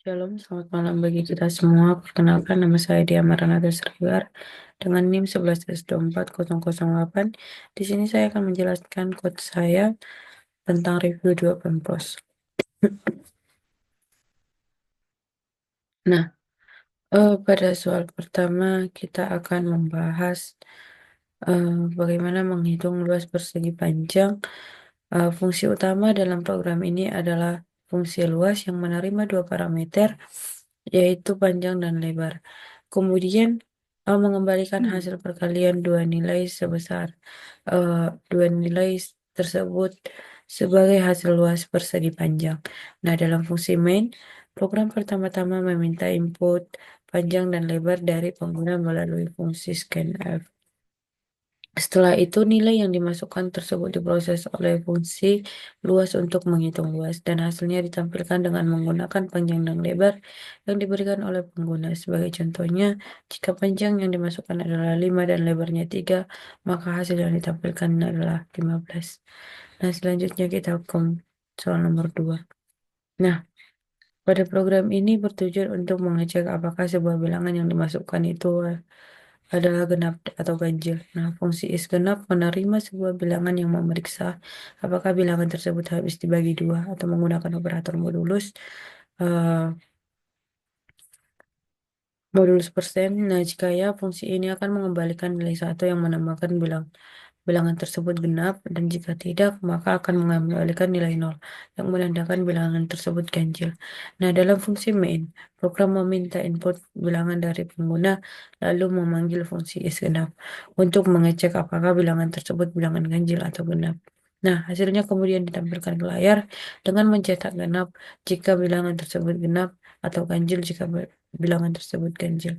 Shalom, selamat malam bagi kita semua. Perkenalkan, nama saya Dia Maranatha Srigar dengan NIM 11S24008. Di sini saya akan menjelaskan quote saya tentang review 2 Pempros. Nah, pada soal pertama kita akan membahas bagaimana menghitung luas persegi panjang. Fungsi utama dalam program ini adalah fungsi luas yang menerima dua parameter, yaitu panjang dan lebar. Kemudian mengembalikan hasil perkalian dua nilai tersebut sebagai hasil luas persegi panjang. Nah, dalam fungsi main, program pertama-tama meminta input panjang dan lebar dari pengguna melalui fungsi scanf. Setelah itu, nilai yang dimasukkan tersebut diproses oleh fungsi luas untuk menghitung luas, dan hasilnya ditampilkan dengan menggunakan panjang dan lebar yang diberikan oleh pengguna. Sebagai contohnya, jika panjang yang dimasukkan adalah 5 dan lebarnya 3, maka hasil yang ditampilkan adalah 15. Nah, selanjutnya kita ke soal nomor 2. Nah, pada program ini bertujuan untuk mengecek apakah sebuah bilangan yang dimasukkan itu adalah genap atau ganjil. Nah, fungsi is genap menerima sebuah bilangan yang memeriksa apakah bilangan tersebut habis dibagi dua atau menggunakan operator eh, modulus persen. Nah, jika ya, fungsi ini akan mengembalikan nilai satu yang menambahkan bilangan tersebut genap, dan jika tidak, maka akan mengembalikan nilai nol yang menandakan bilangan tersebut ganjil. Nah, dalam fungsi main, program meminta input bilangan dari pengguna, lalu memanggil fungsi is genap untuk mengecek apakah bilangan tersebut bilangan ganjil atau genap. Nah, hasilnya kemudian ditampilkan ke layar dengan mencetak genap jika bilangan tersebut genap atau ganjil jika bilangan tersebut ganjil.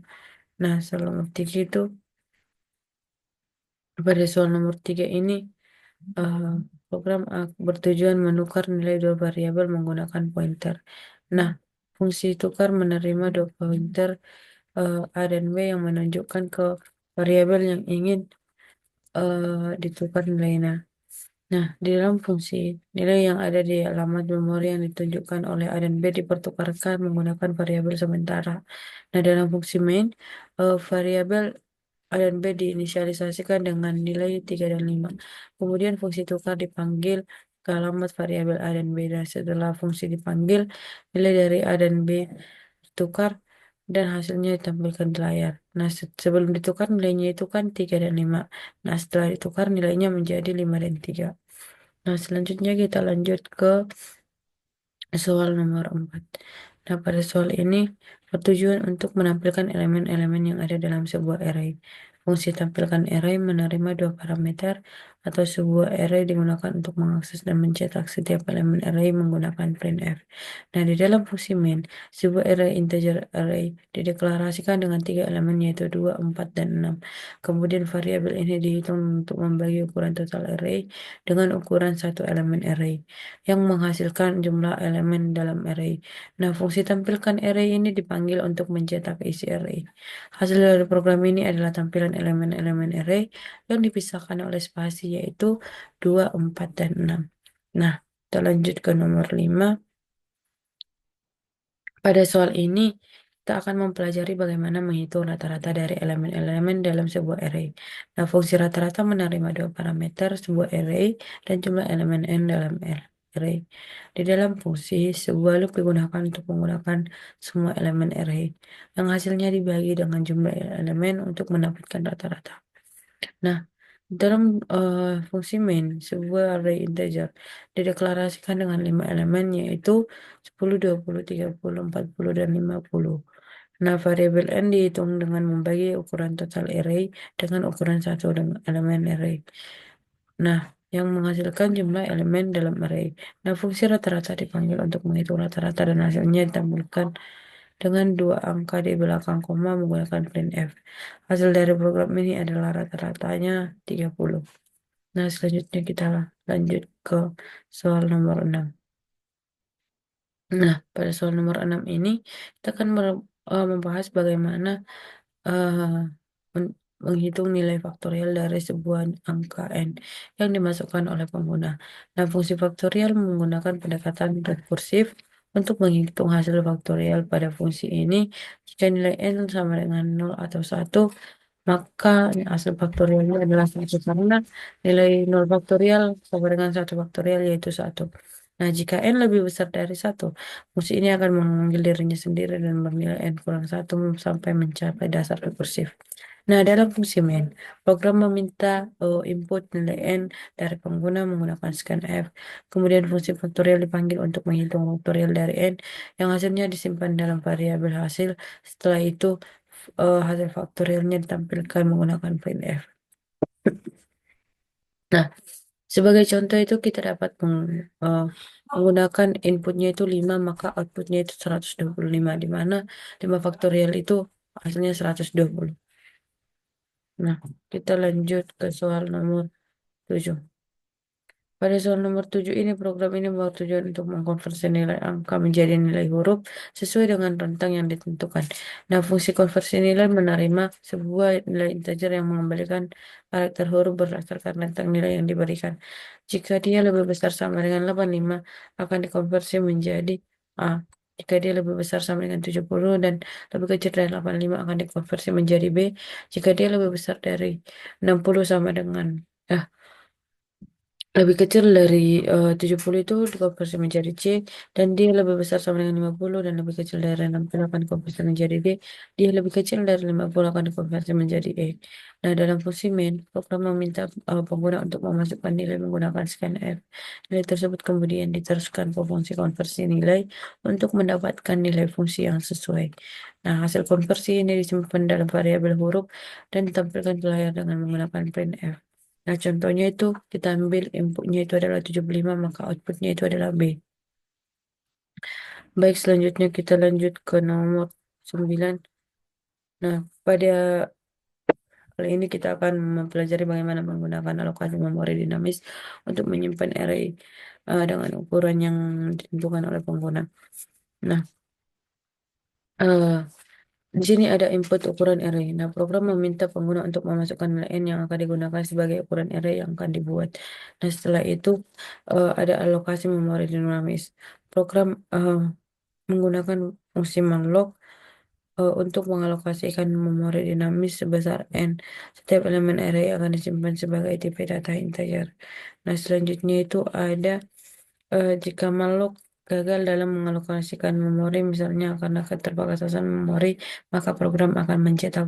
Nah, soal nomor 3 itu, pada soal nomor 3 ini, eh, program bertujuan menukar nilai dua variabel menggunakan pointer. Nah, fungsi tukar menerima dua pointer A dan B yang menunjukkan ke variabel yang ingin ditukar nilainya. Nah, di dalam fungsi, nilai yang ada di alamat memori yang ditunjukkan oleh A dan B dipertukarkan menggunakan variabel sementara. Nah, dalam fungsi main, variabel A dan B diinisialisasikan dengan nilai 3 dan 5. Kemudian fungsi tukar dipanggil ke alamat variabel A dan B. Dan setelah fungsi dipanggil, nilai dari A dan B ditukar dan hasilnya ditampilkan di layar. Nah, sebelum ditukar nilainya itu kan 3 dan 5. Nah, setelah ditukar nilainya menjadi 5 dan 3. Nah, selanjutnya kita lanjut ke soal nomor 4. Nah, pada soal ini bertujuan untuk menampilkan elemen-elemen yang ada dalam sebuah array. Fungsi tampilkan array menerima dua parameter atau sebuah array digunakan untuk mengakses dan mencetak setiap elemen array menggunakan printf. Nah, di dalam fungsi main, sebuah array integer array dideklarasikan dengan tiga elemen yaitu 2, 4, dan 6. Kemudian variabel ini dihitung untuk membagi ukuran total array dengan ukuran satu elemen array yang menghasilkan jumlah elemen dalam array. Nah, fungsi tampilkan array ini dipanggil untuk mencetak isi array. Hasil dari program ini adalah tampilan elemen-elemen array yang dipisahkan oleh spasi yaitu 2, 4, dan 6. Nah, kita lanjut ke nomor 5. Pada soal ini, kita akan mempelajari bagaimana menghitung rata-rata dari elemen-elemen dalam sebuah array. Nah, fungsi rata-rata menerima dua parameter sebuah array dan jumlah elemen n dalam array. Di dalam fungsi, sebuah loop digunakan untuk menggunakan semua elemen array, yang hasilnya dibagi dengan jumlah elemen untuk mendapatkan rata-rata. Nah, dalam fungsi main, sebuah array integer dideklarasikan dengan 5 elemen yaitu 10, 20, 30, 40, dan 50. Nah, variabel n dihitung dengan membagi ukuran total array dengan ukuran satu dengan elemen array. Nah, yang menghasilkan jumlah elemen dalam array. Nah, fungsi rata-rata dipanggil untuk menghitung rata-rata dan hasilnya ditampilkan dengan dua angka di belakang koma menggunakan printf. Hasil dari program ini adalah rata-ratanya 30. Nah, selanjutnya kita lanjut ke soal nomor 6. Nah, pada soal nomor 6 ini, kita akan membahas bagaimana eh, menghitung nilai faktorial dari sebuah angka n yang dimasukkan oleh pengguna. Nah, fungsi faktorial menggunakan pendekatan rekursif Untuk menghitung hasil faktorial pada fungsi ini, jika nilai n sama dengan 0 atau 1, maka hasil faktorialnya adalah 1 karena nilai 0 faktorial sama dengan 1 faktorial yaitu 1. Nah, jika n lebih besar dari 1, fungsi ini akan memanggil dirinya sendiri dan bernilai n kurang 1 sampai mencapai dasar rekursif. Nah, dalam fungsi main, program meminta input nilai n dari pengguna menggunakan scanf. Kemudian fungsi faktorial dipanggil untuk menghitung faktorial dari n yang hasilnya disimpan dalam variabel hasil. Setelah itu, hasil faktorialnya ditampilkan menggunakan printf. Nah, sebagai contoh itu kita dapat menggunakan inputnya itu 5, maka outputnya itu 125, di mana 5 faktorial itu hasilnya 120. Nah, kita lanjut ke soal nomor 7. Pada soal nomor 7 ini, program ini bertujuan untuk mengkonversi nilai angka menjadi nilai huruf sesuai dengan rentang yang ditentukan. Nah, fungsi konversi nilai menerima sebuah nilai integer yang mengembalikan karakter huruf berdasarkan rentang nilai yang diberikan. Jika dia lebih besar sama dengan 85, akan dikonversi menjadi A. Jika dia lebih besar sama dengan 70 dan lebih kecil dari 85, akan dikonversi menjadi B. Jika dia lebih besar dari 60 sama dengan lebih kecil dari 70 itu dikonversi menjadi C, dan dia lebih besar sama dengan 50 dan lebih kecil dari 60 akan dikonversi menjadi D. Dia lebih kecil dari 50 akan dikonversi menjadi E. Nah, dalam fungsi main, program meminta pengguna untuk memasukkan nilai menggunakan scanf. Nilai tersebut kemudian diteruskan ke fungsi konversi nilai untuk mendapatkan nilai fungsi yang sesuai. Nah, hasil konversi ini disimpan dalam variabel huruf dan ditampilkan di layar dengan menggunakan printf. Nah, contohnya itu kita ambil inputnya itu adalah 75, maka outputnya itu adalah B. Baik, selanjutnya kita lanjut ke nomor 9. Nah, pada kali ini kita akan mempelajari bagaimana menggunakan alokasi memori dinamis untuk menyimpan array dengan ukuran yang ditentukan oleh pengguna. Nah, eh, di sini ada input ukuran array. Nah, program meminta pengguna untuk memasukkan nilai n yang akan digunakan sebagai ukuran array yang akan dibuat. Nah, setelah itu ada alokasi memori dinamis. Program menggunakan fungsi malloc untuk mengalokasikan memori dinamis sebesar n. Setiap elemen array akan disimpan sebagai tipe data integer. Nah, selanjutnya itu ada jika malloc gagal dalam mengalokasikan memori, misalnya karena keterbatasan memori, maka program akan mencetak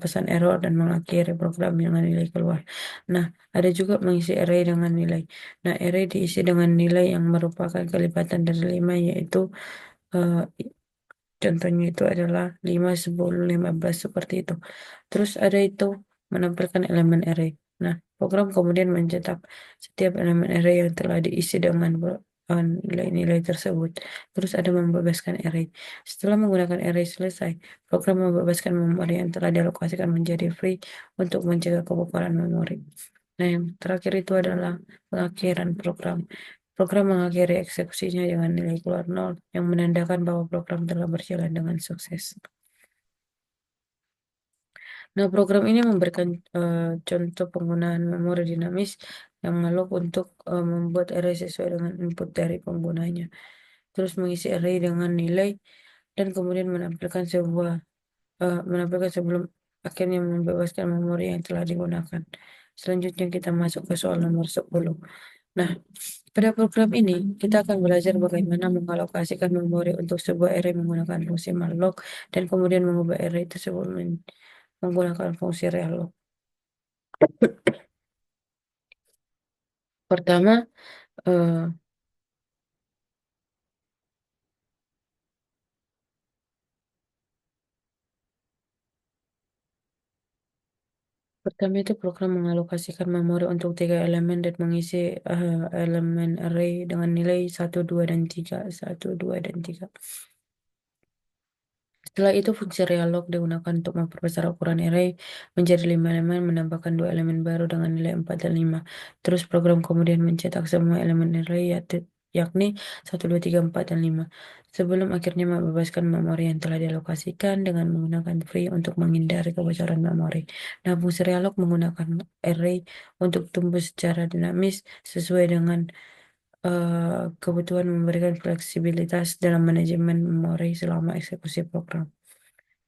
pesan error dan mengakhiri program dengan nilai keluar. Nah, ada juga mengisi array dengan nilai. Nah, array diisi dengan nilai yang merupakan kelipatan dari 5, yaitu eh, contohnya itu adalah 5, 10, 15 seperti itu. Terus ada itu menampilkan elemen array. Nah, program kemudian mencetak setiap elemen array yang telah diisi dengan nilai-nilai tersebut. Terus ada membebaskan array. Setelah menggunakan array selesai, program membebaskan memori yang telah dialokasikan menjadi free untuk mencegah kebocoran memori. Nah, yang terakhir itu adalah pengakhiran program. Program mengakhiri eksekusinya dengan nilai keluar 0 yang menandakan bahwa program telah berjalan dengan sukses. Nah, program ini memberikan contoh penggunaan memori dinamis yang malloc untuk membuat array sesuai dengan input dari penggunanya. Terus mengisi array dengan nilai dan kemudian menampilkan sebelum akhirnya membebaskan memori yang telah digunakan. Selanjutnya kita masuk ke soal nomor 10. Nah, pada program ini kita akan belajar bagaimana mengalokasikan memori untuk sebuah array menggunakan fungsi malloc dan kemudian mengubah array tersebut menggunakan fungsi realloc. Pertama, eh, pertama itu program mengalokasikan memori untuk 3 elemen dan mengisi elemen array dengan nilai 1, 2, dan 3. 1, 2, dan 3. Setelah itu, fungsi realloc digunakan untuk memperbesar ukuran array menjadi 5 elemen, menambahkan 2 elemen baru dengan nilai 4 dan 5. Terus program kemudian mencetak semua elemen array yakni 1, 2, 3, 4, dan 5. Sebelum akhirnya membebaskan memori yang telah dialokasikan dengan menggunakan free untuk menghindari kebocoran memori. Nah, fungsi realloc menggunakan array untuk tumbuh secara dinamis sesuai dengan kebutuhan memberikan fleksibilitas dalam manajemen memori selama eksekusi program.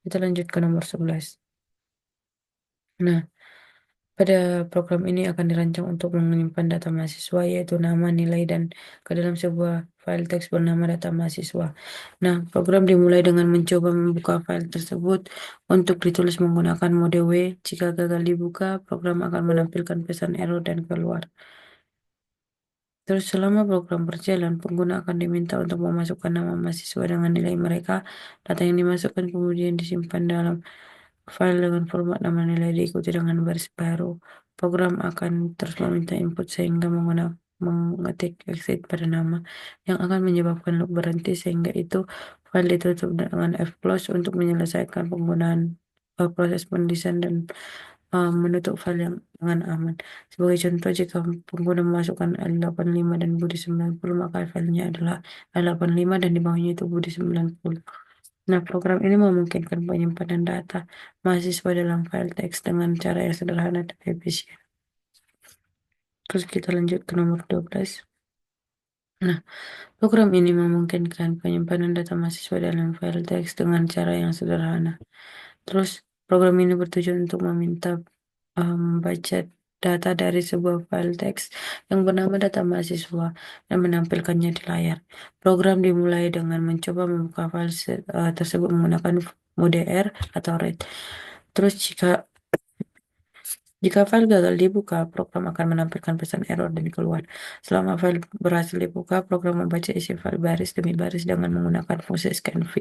Kita lanjut ke nomor 11. Nah, pada program ini akan dirancang untuk menyimpan data mahasiswa yaitu nama, nilai, dan ke dalam sebuah file teks bernama data mahasiswa. Nah, program dimulai dengan mencoba membuka file tersebut untuk ditulis menggunakan mode W. Jika gagal dibuka, program akan menampilkan pesan error dan keluar. Terus selama program berjalan, pengguna akan diminta untuk memasukkan nama mahasiswa dengan nilai mereka. Data yang dimasukkan kemudian disimpan dalam file dengan format nama nilai diikuti dengan baris baru. Program akan terus meminta input sehingga mengetik exit pada nama yang akan menyebabkan loop berhenti sehingga itu file ditutup dengan F-close untuk menyelesaikan penggunaan proses penulisan dan menutup file yang dengan aman. Sebagai contoh, jika pengguna memasukkan L85 dan Budi 90, maka filenya adalah L85 dan di bawahnya itu Budi 90. Nah, program ini memungkinkan penyimpanan data mahasiswa dalam file teks dengan cara yang sederhana dan efisien. Terus kita lanjut ke nomor 12. Nah, program ini memungkinkan penyimpanan data mahasiswa dalam file teks dengan cara yang sederhana. Terus, program ini bertujuan untuk meminta membaca data dari sebuah file teks yang bernama data mahasiswa dan menampilkannya di layar. Program dimulai dengan mencoba membuka file tersebut menggunakan mode R atau read. Terus jika file gagal dibuka, program akan menampilkan pesan error dan keluar. Selama file berhasil dibuka, program membaca isi file baris demi baris dengan menggunakan fungsi scanf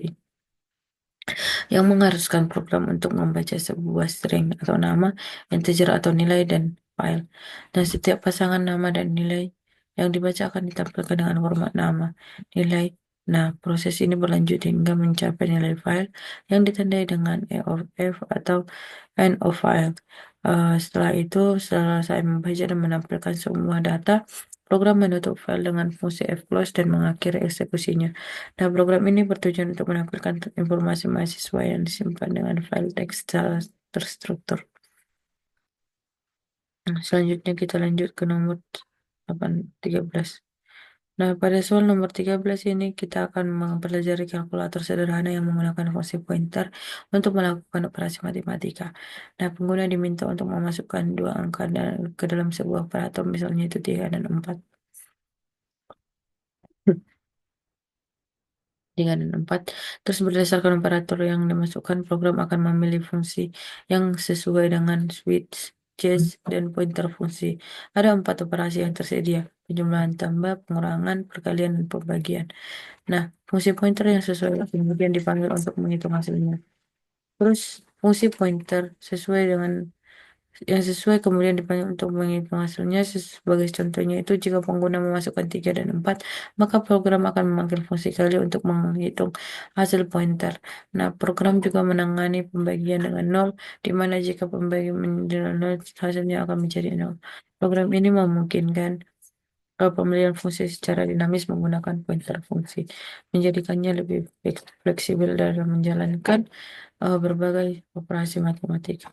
yang mengharuskan program untuk membaca sebuah string atau nama, integer atau nilai dan file. Dan setiap pasangan nama dan nilai yang dibaca akan ditampilkan dengan format nama, nilai. Nah, proses ini berlanjut hingga mencapai nilai file yang ditandai dengan E of F atau End of file. Setelah itu, selesai membaca dan menampilkan semua data, program menutup file dengan fungsi fclose dan mengakhiri eksekusinya. Nah, program ini bertujuan untuk menampilkan informasi mahasiswa yang disimpan dengan file teks secara terstruktur. Nah, selanjutnya kita lanjut ke nomor 13. Nah, pada soal nomor 13 ini kita akan mempelajari kalkulator sederhana yang menggunakan fungsi pointer untuk melakukan operasi matematika. Nah, pengguna diminta untuk memasukkan dua angka ke dalam sebuah operator, misalnya itu 3 dan 4. 3 dan 4. Terus berdasarkan operator yang dimasukkan, program akan memilih fungsi yang sesuai dengan switch, case, dan pointer fungsi. Ada 4 operasi yang tersedia: penjumlahan tambah, pengurangan, perkalian, dan pembagian. Nah, fungsi pointer yang sesuai kemudian dipanggil untuk menghitung hasilnya. Terus fungsi pointer yang sesuai kemudian dipanggil untuk menghitung hasilnya. Sebagai contohnya itu jika pengguna memasukkan 3 dan 4, maka program akan memanggil fungsi kali untuk menghitung hasil pointer. Nah, program juga menangani pembagian dengan 0, di mana jika pembagian menjadi 0, hasilnya akan menjadi 0. Program ini memungkinkan pemilihan fungsi secara dinamis menggunakan pointer fungsi, menjadikannya lebih fleksibel dalam menjalankan berbagai operasi matematika.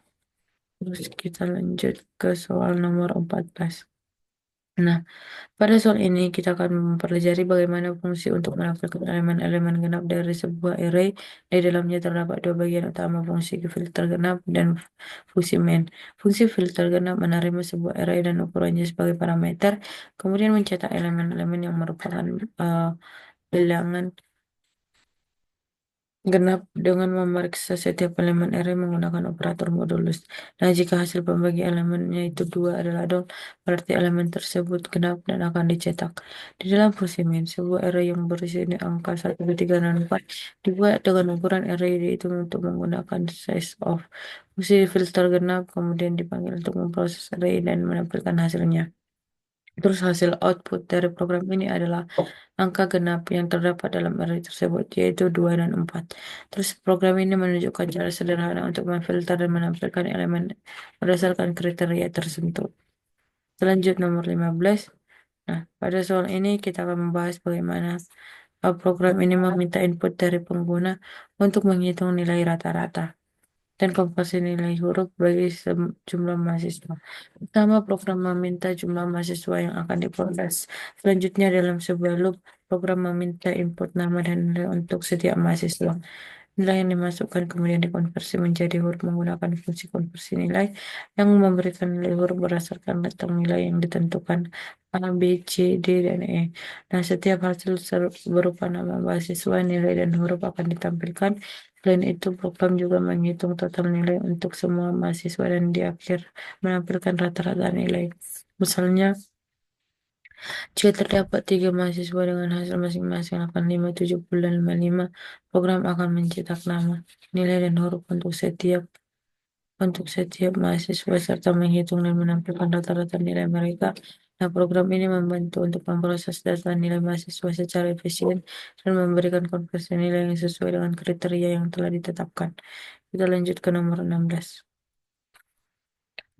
Terus kita lanjut ke soal nomor 14. Nah, pada soal ini kita akan mempelajari bagaimana fungsi untuk menampilkan elemen-elemen genap dari sebuah array. Di dalamnya terdapat dua bagian utama, fungsi filter genap dan fungsi main. Fungsi filter genap menerima sebuah array dan ukurannya sebagai parameter, kemudian mencetak elemen-elemen yang merupakan bilangan genap dengan memeriksa setiap elemen array menggunakan operator modulus. Nah, jika hasil pembagi elemennya itu 2 adalah 0, berarti elemen tersebut genap dan akan dicetak. Di dalam fungsi main, sebuah array yang berisi angka 1, 2, 3, dan 4 dibuat dengan ukuran array dihitung untuk menggunakan size of. Fungsi filter genap kemudian dipanggil untuk memproses array dan menampilkan hasilnya. Terus hasil output dari program ini adalah angka genap yang terdapat dalam array tersebut, yaitu 2 dan 4. Terus program ini menunjukkan cara sederhana untuk memfilter dan menampilkan elemen berdasarkan kriteria tertentu. Selanjutnya nomor 15. Nah, pada soal ini kita akan membahas bagaimana program ini meminta input dari pengguna untuk menghitung nilai rata-rata. dan konversi nilai huruf bagi jumlah mahasiswa. Pertama, program meminta jumlah mahasiswa yang akan diproses. Selanjutnya, dalam sebuah loop, program meminta input nama dan nilai untuk setiap mahasiswa. Nilai yang dimasukkan kemudian dikonversi menjadi huruf menggunakan fungsi konversi nilai yang memberikan nilai huruf berdasarkan letak nilai yang ditentukan A, B, C, D, dan E. Nah, setiap hasil berupa nama mahasiswa, nilai, dan huruf akan ditampilkan. Selain itu, program juga menghitung total nilai untuk semua mahasiswa dan di akhir menampilkan rata-rata nilai. Misalnya, jika terdapat 3 mahasiswa dengan hasil masing-masing 85, 70, dan 55, program akan mencetak nama, nilai, dan huruf untuk setiap mahasiswa serta menghitung dan menampilkan rata-rata nilai mereka. Nah, program ini membantu untuk memproses data nilai mahasiswa secara efisien dan memberikan konversi nilai yang sesuai dengan kriteria yang telah ditetapkan. Kita lanjut ke nomor 16.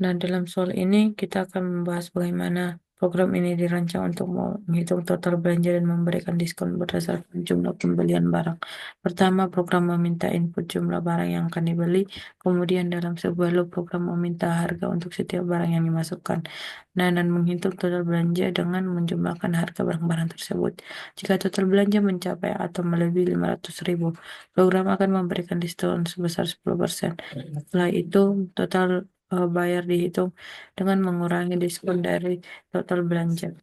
Nah, dalam soal ini kita akan membahas bagaimana program ini dirancang untuk menghitung total belanja dan memberikan diskon berdasarkan jumlah pembelian barang. Pertama, program meminta input jumlah barang yang akan dibeli. Kemudian dalam sebuah loop, program meminta harga untuk setiap barang yang dimasukkan. Nah, dan menghitung total belanja dengan menjumlahkan harga barang-barang tersebut. Jika total belanja mencapai atau melebihi 500.000, program akan memberikan diskon sebesar 10%. Setelah itu, total bayar dihitung dengan mengurangi diskon dari total belanja.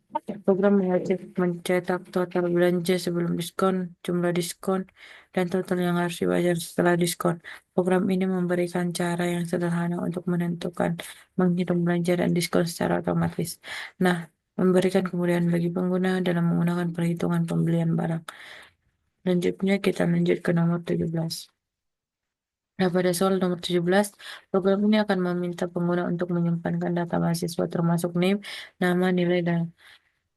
Program wajib mencetak total belanja sebelum diskon, jumlah diskon, dan total yang harus dibayar setelah diskon. Program ini memberikan cara yang sederhana untuk menentukan, menghitung belanja dan diskon secara otomatis. Nah, memberikan kemudahan bagi pengguna dalam menggunakan perhitungan pembelian barang. Selanjutnya kita lanjut ke nomor 17. Nah, pada soal nomor 17, program ini akan meminta pengguna untuk menyimpankan data mahasiswa termasuk NIM, nama, nilai, dan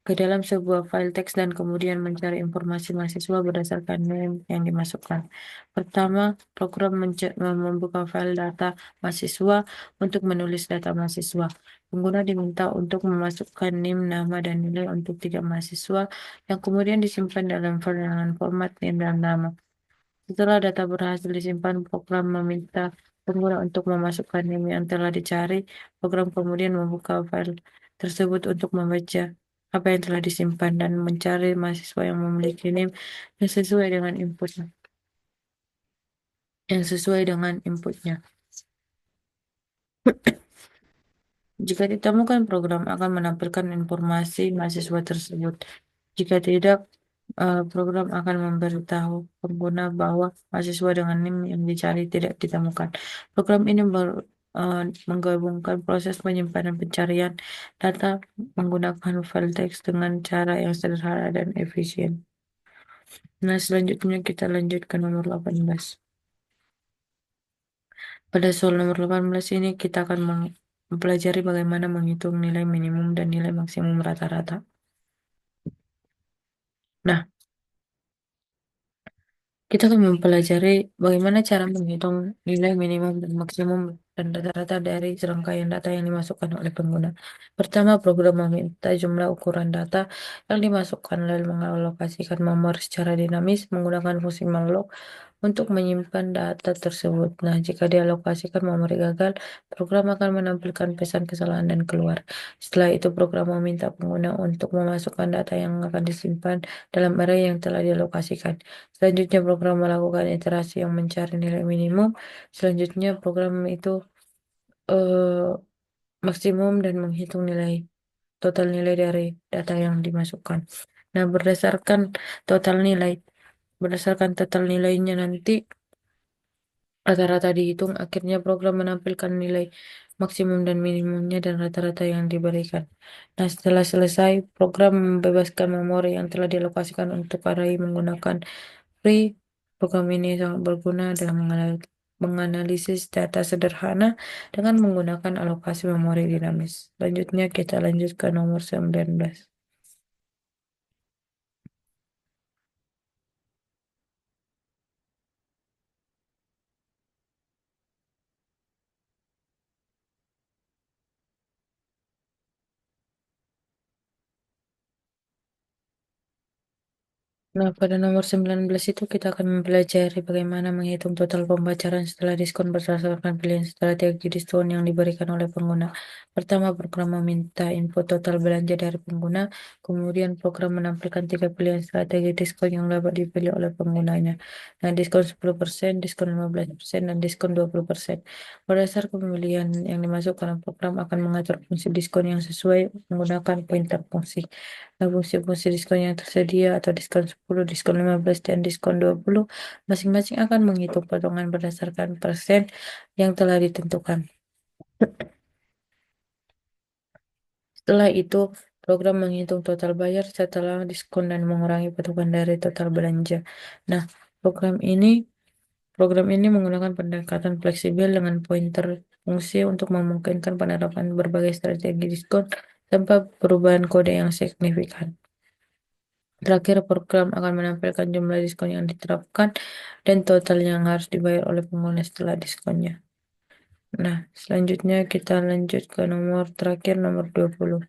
ke dalam sebuah file teks dan kemudian mencari informasi mahasiswa berdasarkan NIM yang dimasukkan. Pertama, program membuka file data mahasiswa untuk menulis data mahasiswa. Pengguna diminta untuk memasukkan NIM, nama, dan nilai untuk 3 mahasiswa yang kemudian disimpan dalam file dengan format NIM dan nama. Setelah data berhasil disimpan, program meminta pengguna untuk memasukkan NIM yang telah dicari. Program kemudian membuka file tersebut untuk membaca apa yang telah disimpan dan mencari mahasiswa yang memiliki NIM yang sesuai dengan inputnya. Jika ditemukan, program akan menampilkan informasi mahasiswa tersebut. Jika tidak, program akan memberitahu pengguna bahwa mahasiswa dengan NIM yang dicari tidak ditemukan. Program ini menggabungkan proses penyimpanan pencarian data menggunakan file teks dengan cara yang sederhana dan efisien. Nah, selanjutnya kita lanjut ke nomor 18. Pada soal nomor 18 ini kita akan mempelajari bagaimana menghitung nilai minimum dan nilai maksimum rata-rata. Nah, kita akan mempelajari bagaimana cara menghitung nilai minimum dan maksimum dan rata-rata dari serangkaian data yang dimasukkan oleh pengguna. Pertama, program meminta jumlah ukuran data yang dimasukkan lalu mengalokasikan memori secara dinamis menggunakan fungsi malloc untuk menyimpan data tersebut. Nah, jika dialokasikan memori gagal, program akan menampilkan pesan kesalahan dan keluar. Setelah itu, program meminta pengguna untuk memasukkan data yang akan disimpan dalam array yang telah dialokasikan. Selanjutnya, program melakukan iterasi yang mencari nilai minimum. Selanjutnya, program itu eh, maksimum dan menghitung total nilai dari data yang dimasukkan. Nah, berdasarkan total nilainya nanti rata-rata dihitung, akhirnya program menampilkan nilai maksimum dan minimumnya dan rata-rata yang diberikan. Nah, setelah selesai, program membebaskan memori yang telah dialokasikan untuk array menggunakan free. Program ini sangat berguna dalam menganalisis data sederhana dengan menggunakan alokasi memori dinamis. Selanjutnya kita lanjut ke nomor 19. Nah, pada nomor 19 itu kita akan mempelajari bagaimana menghitung total pembayaran setelah diskon berdasarkan pilihan strategi diskon yang diberikan oleh pengguna. Pertama, program meminta input total belanja dari pengguna, kemudian program menampilkan tiga pilihan strategi diskon yang dapat dipilih oleh penggunanya. Nah, diskon 10%, diskon 15%, dan diskon 20%. Berdasar pemilihan yang dimasukkan, program akan mengatur fungsi diskon yang sesuai menggunakan pointer fungsi. Nah, fungsi-fungsi diskon yang tersedia atau diskon 10, diskon 15, dan diskon 20 masing-masing akan menghitung potongan berdasarkan persen yang telah ditentukan. Setelah itu, program menghitung total bayar setelah diskon dan mengurangi potongan dari total belanja. Nah, program ini program ini menggunakan pendekatan fleksibel dengan pointer fungsi untuk memungkinkan penerapan berbagai strategi diskon tanpa perubahan kode yang signifikan. Terakhir, program akan menampilkan jumlah diskon yang diterapkan dan total yang harus dibayar oleh pengguna setelah diskonnya. Nah, selanjutnya kita lanjut ke nomor terakhir, nomor 20.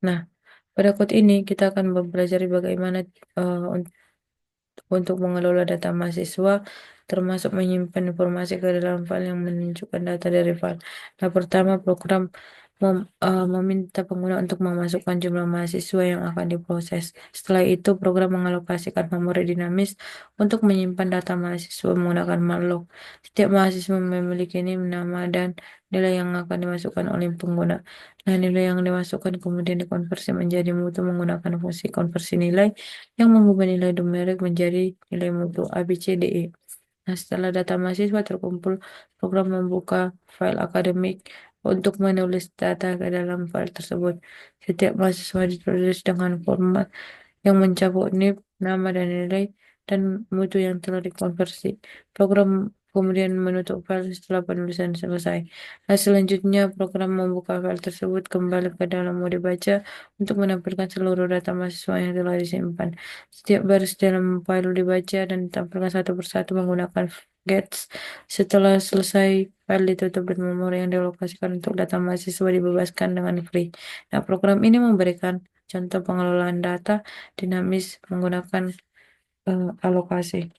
Nah, pada quote ini kita akan belajar bagaimana untuk mengelola data mahasiswa, termasuk menyimpan informasi ke dalam file yang menunjukkan data dari file. Nah, pertama, program meminta pengguna untuk memasukkan jumlah mahasiswa yang akan diproses. Setelah itu, program mengalokasikan memori dinamis untuk menyimpan data mahasiswa menggunakan malloc. Setiap mahasiswa memiliki nama dan nilai yang akan dimasukkan oleh pengguna. Nah, nilai yang dimasukkan kemudian dikonversi menjadi mutu menggunakan fungsi konversi nilai yang mengubah nilai numerik menjadi nilai mutu A, B, C, D, E. Nah, setelah data mahasiswa terkumpul, program membuka file akademik untuk menulis data ke dalam file tersebut. Setiap mahasiswa ditulis dengan format yang mencakup NIP, nama dan nilai, dan mutu yang telah dikonversi. Program kemudian menutup file setelah penulisan selesai. Nah, selanjutnya program membuka file tersebut kembali ke dalam mode baca untuk menampilkan seluruh data mahasiswa yang telah disimpan. Setiap baris dalam file dibaca dan ditampilkan satu persatu menggunakan gets. Setelah selesai, file ditutup dan memori yang dialokasikan untuk data mahasiswa dibebaskan dengan free. Nah, program ini memberikan contoh pengelolaan data dinamis menggunakan alokasi.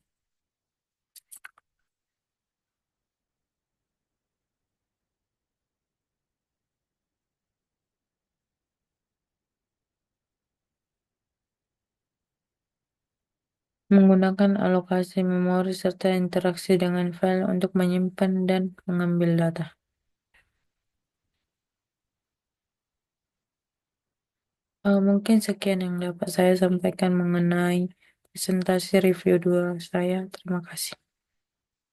Menggunakan alokasi memori serta interaksi dengan file untuk menyimpan dan mengambil data. Mungkin sekian yang dapat saya sampaikan mengenai presentasi review 2 saya. Terima kasih.